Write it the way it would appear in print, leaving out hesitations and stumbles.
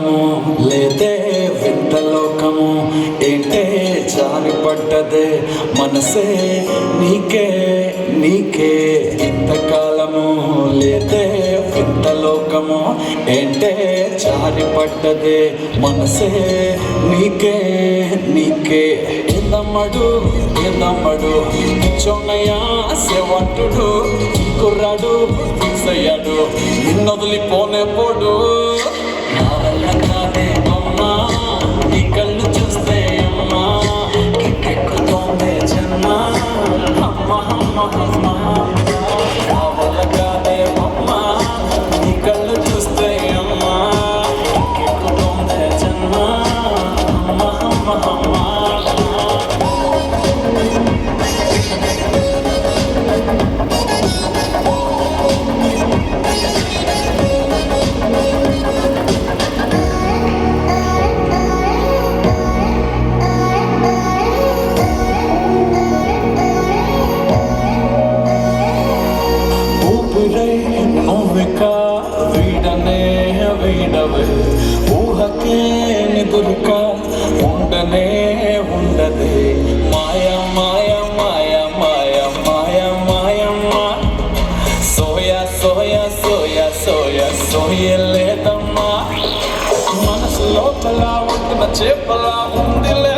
ఇంతకాలము లేదే వింత లోకము ఏంటే జారిపడ్డదే మనసే నీకే నీకే ఇంతకాలము లేదే వింత లోకము ఏంటే జారిపడ్డదే మనసే నీకే నీకే ఎందమ్మడు ఎందమ్మడు చొన్నయ్యా సేవంటుడు కుర్రాడు అయ్యాడు నిన్నొదిలిపోనే పోడు నా వల్ల కాదే అమ్మా నీ కళ్ళు చూస్తే అమ్మా కిక్కెక్కుతోందే జన్మ అమ్మ అమ్మ అమ్మ నా వల్ల కాదే అమ్మా నీ కళ్ళు చూస్తే అమ్మా కిక్కెక్కుతోందే జన్మ అమ్మ అమ్మ అమ్మ నువ్విక వీడనే వీడవే ఊహకే నిదురుక ఉండనే ఉండదే మాయా మాయా మాయా మాయా మాయా మాయమ్మా సోయా సోయా సోయా సోయా సోయలేదమ్మా మనసు లోపల ఉంటున్న చేపలా ఉందిలే